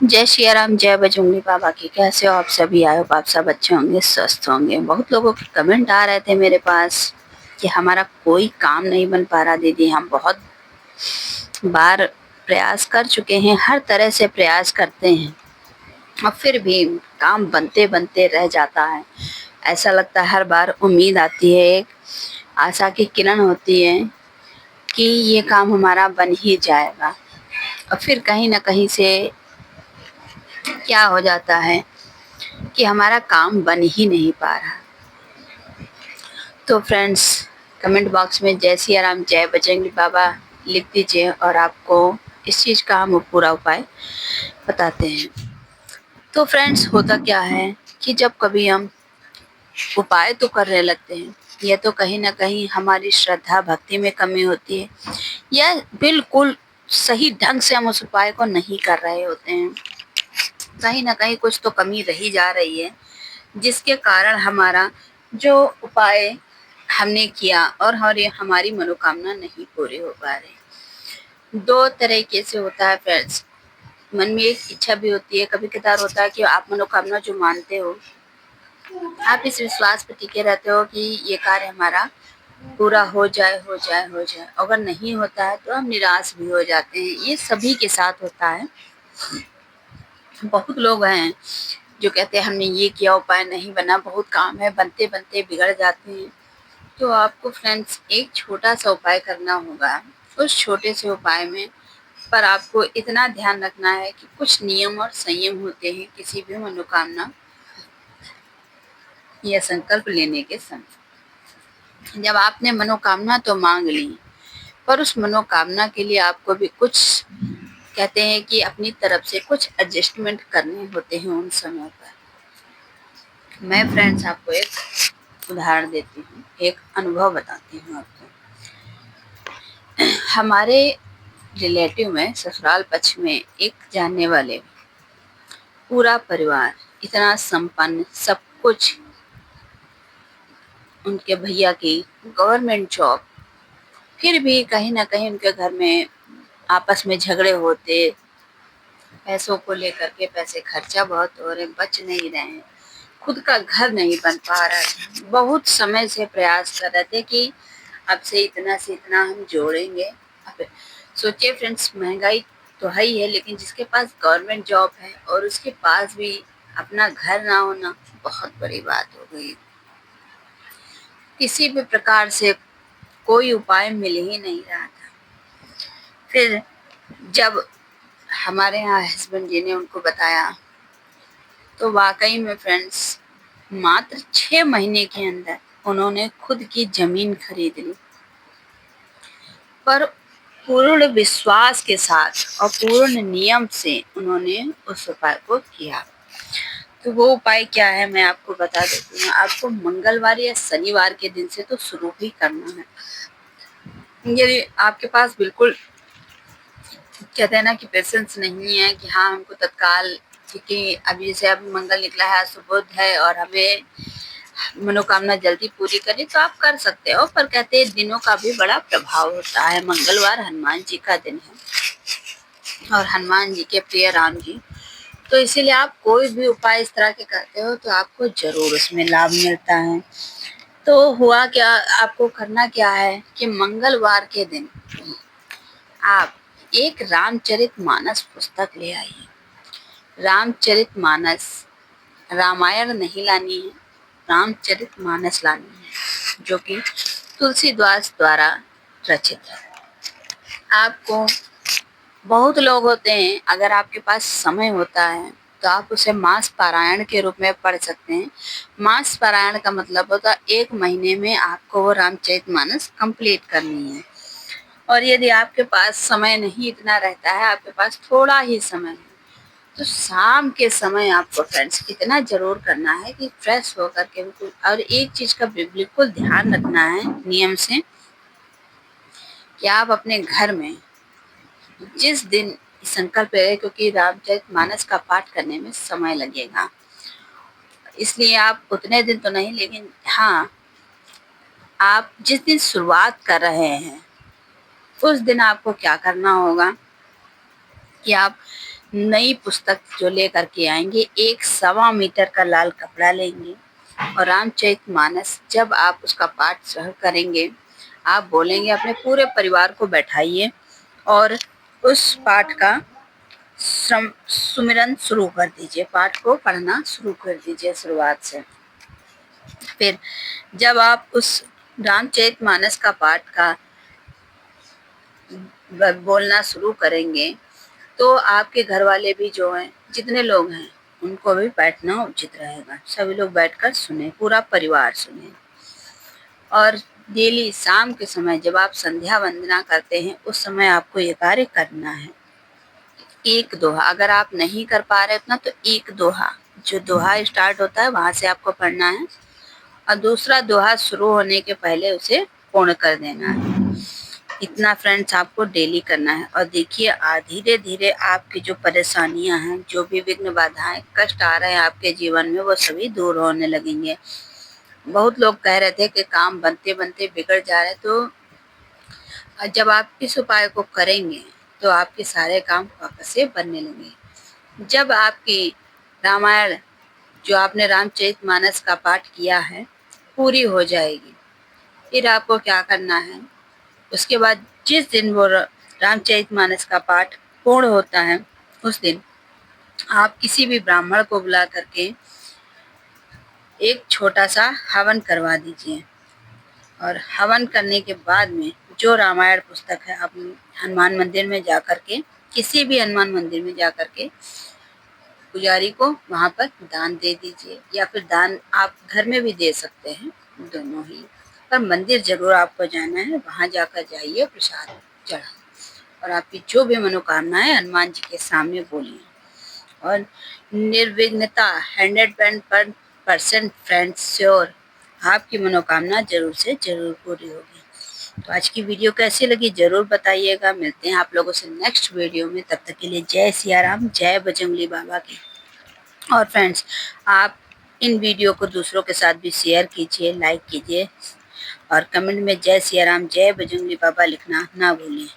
जय श्री राम, जय बजरंगबली बाबा की। कैसे हो आप सभी? आए हो आप सब अच्छे होंगे, स्वस्थ होंगे। बहुत लोगों के कमेंट आ रहे थे मेरे पास कि हमारा कोई काम नहीं बन पा रहा दीदी। हम बहुत बार प्रयास कर चुके हैं, हर तरह से प्रयास करते हैं और फिर भी काम बनते बनते रह जाता है। ऐसा लगता है हर बार उम्मीद आती है, एक आशा की किरण होती है कि ये काम हमारा बन ही जाएगा और फिर कहीं ना कहीं से क्या हो जाता है कि हमारा काम बन ही नहीं पा रहा। तो फ्रेंड्स, कमेंट बॉक्स में जय सिया राम, जय बजरंगी बाबा लिख दीजिए और आपको इस चीज़ का हम पूरा उपाय बताते हैं। तो फ्रेंड्स, होता क्या है कि जब कभी हम उपाय तो करने लगते हैं, या तो कहीं ना कहीं हमारी श्रद्धा भक्ति में कमी होती है, या बिल्कुल सही ढंग से हम उस उपाय को नहीं कर रहे होते हैं। कहीं ना कहीं कुछ तो कमी रही जा रही है, जिसके कारण हमारा जो उपाय हमने किया और हमारी मनोकामना नहीं पूरी हो पा रही। दो तरीके से होता है फ्रेंड्स। मन में एक इच्छा भी होती है, कभी कदार होता है कि आप मनोकामना जो मानते हो, आप इस विश्वास पर टिके रहते हो कि ये कार्य हमारा पूरा हो जाए हो जाए हो जाए। अगर नहीं होता है तो हम निराश भी हो जाते हैं। ये सभी के साथ होता है। बहुत लोग हैं जो कहते हैं हमने ये किया, उपाय नहीं बना, बहुत काम है, बनते बनते बिगड़ जाते हैं। तो आपको फ्रेंड्स एक छोटा सा उपाय करना होगा। उस छोटे से उपाय में पर आपको इतना ध्यान रखना है कि कुछ नियम और संयम होते हैं किसी भी मनोकामना या संकल्प लेने के समय। जब आपने मनोकामना तो मांग ली, पर उस मनोकामना के लिए आपको भी कुछ, कहते हैं कि अपनी तरफ से कुछ एडजस्टमेंट करने होते हैं उन समय पर। मैं फ्रेंड्स आपको एक उदाहरण देती हूँ, एक अनुभव बताती हूँ आपको। हमारे रिलेटिव में ससुराल पक्ष में एक जानने वाले, पूरा परिवार इतना संपन्न, सब कुछ, उनके भैया की गवर्नमेंट जॉब, फिर भी कहीं ना कहीं उनके घर में आपस में झगड़े होते, पैसों को लेकर के पैसे खर्चा बहुत हो रहे, बच नहीं रहे हैं, खुद का घर नहीं बन पा रहा है। बहुत समय से प्रयास कर रहे थे कि अब से इतना हम जोड़ेंगे। अब सोचिए फ्रेंड्स, महंगाई तो है ही है, लेकिन जिसके पास गवर्नमेंट जॉब है और उसके पास भी अपना घर ना होना बहुत बड़ी बात हो गई। किसी भी प्रकार से कोई उपाय मिल ही नहीं रहा था। फिर जब हमारे यहाँ हस्बैंड जी ने उनको बताया, तो वाकई में फ्रेंड्स मात्र 6 महीने के अंदर उन्होंने खुद की जमीन खरीद ली, पर पूर्ण विश्वास के साथ और पूर्ण नियम से उन्होंने उस उपाय को किया। तो वो उपाय क्या है मैं आपको बता देती हूँ। आपको मंगलवार या शनिवार के दिन से तो शुरू भी करना है। यदि आपके पास बिल्कुल, कहते हैं ना कि पेशेंस नहीं है कि हाँ हमको तत्काल, क्योंकि अभी जैसे अब मंगल निकला है, सुबुध है और हमें मनोकामना जल्दी पूरी करनी, तो आप कर सकते हो। पर कहते हैं दिनों का भी बड़ा प्रभाव होता है। मंगलवार हनुमान जी का दिन है और हनुमान जी के प्रिय राम जी, तो इसीलिए आप कोई भी उपाय इस तरह के करते हो तो आपको जरूर उसमें लाभ मिलता है। तो हुआ क्या, आपको करना क्या है कि मंगलवार के दिन आप एक रामचरितमानस पुस्तक ले आइए। रामचरितमानस, रामायण नहीं लानी है, रामचरितमानस लानी है, जो कि तुलसीदास द्वारा रचित है। आपको, बहुत लोग होते हैं, अगर आपके पास समय होता है तो आप उसे मास पारायण के रूप में पढ़ सकते हैं। मास पारायण का मतलब होता है 1 महीने में आपको वो रामचरितमानस कंप्लीट करनी है। और यदि आपके पास समय नहीं इतना रहता है, आपके पास थोड़ा ही समय है, तो शाम के समय आपको फ्रेंड्स इतना जरूर करना है कि फ्रेश होकर के बिल्कुल, और एक चीज का बिल्कुल ध्यान रखना है नियम से, कि आप अपने घर में जिस दिन संकल्प है, क्योंकि रामचरितमानस का पाठ करने में समय लगेगा, इसलिए आप उतने दिन तो नहीं, लेकिन हाँ आप जिस दिन शुरुआत कर रहे हैं उस दिन आपको क्या करना होगा कि आप नई पुस्तक जो लेकर के आएंगे, 1 सवा मीटर का लाल कपड़ा लेंगे और रामचरितमानस जब आप उसका पाठ श्रवण करेंगे, आप बोलेंगे अपने पूरे परिवार को बैठाइए और उस पाठ का सुमिरन शुरू कर दीजिए, पाठ को पढ़ना शुरू कर दीजिए शुरुआत से। फिर जब आप उस रामचरितमानस का पाठ का बोलना शुरू करेंगे तो आपके घर वाले भी जो हैं, जितने लोग हैं, उनको भी बैठना उचित रहेगा। सभी लोग बैठकर सुने, पूरा परिवार सुने। और डेली शाम के समय जब आप संध्या वंदना करते हैं, उस समय आपको ये कार्य करना है। एक दोहा, अगर आप नहीं कर पा रहे उतना तो एक दोहा, जो दोहा स्टार्ट होता है वहां से आपको पढ़ना है और दूसरा दोहा शुरू होने के पहले उसे पूर्ण कर देना है। इतना फ्रेंड्स आपको डेली करना है। और देखिए धीरे धीरे आपकी जो परेशानियां हैं, जो भी विघ्न बाधाएं कष्ट आ रहे हैं आपके जीवन में, वो सभी दूर होने लगेंगे। बहुत लोग कह रहे थे कि काम बनते बनते बिगड़ जा रहे, तो जब आप इस उपाय को करेंगे तो आपके सारे काम वापस से बनने लगेंगे। जब आपकी रामायण, जो आपने रामचरितमानस का पाठ किया है, पूरी हो जाएगी, फिर आपको क्या करना है, उसके बाद जिस दिन वो रामचरितमानस का पाठ पूर्ण होता है, उस दिन आप किसी भी ब्राह्मण को बुला करके एक छोटा सा हवन करवा दीजिए। और हवन करने के बाद में जो रामायण पुस्तक है, आप हनुमान मंदिर में जा करके, किसी भी हनुमान मंदिर में जा करके पुजारी को वहाँ पर दान दे दीजिए, या फिर दान आप घर में भी दे सकते हैं, दोनों ही। पर मंदिर जरूर आपको जाना है, वहाँ जाकर जाइए, प्रसाद चढ़ाइए और आपकी जो भी मनोकामना है हनुमान जी के सामने बोलिए। और निर्विघ्नता 100% फ्रेंड्स श्योर आपकी मनोकामना जरूर से जरूर पूरी होगी। तो आज की वीडियो कैसी लगी जरूर बताइएगा। मिलते हैं आप लोगों से नेक्स्ट वीडियो में, तब तक के लिए जय सिया राम, जय बजरंगबली बाबा की। और फ्रेंड्स, आप इन वीडियो को दूसरों के साथ भी शेयर कीजिए, लाइक कीजिए और कमेंट में जय सिया राम, जय बजरंगबली बाबा लिखना ना भूलिए।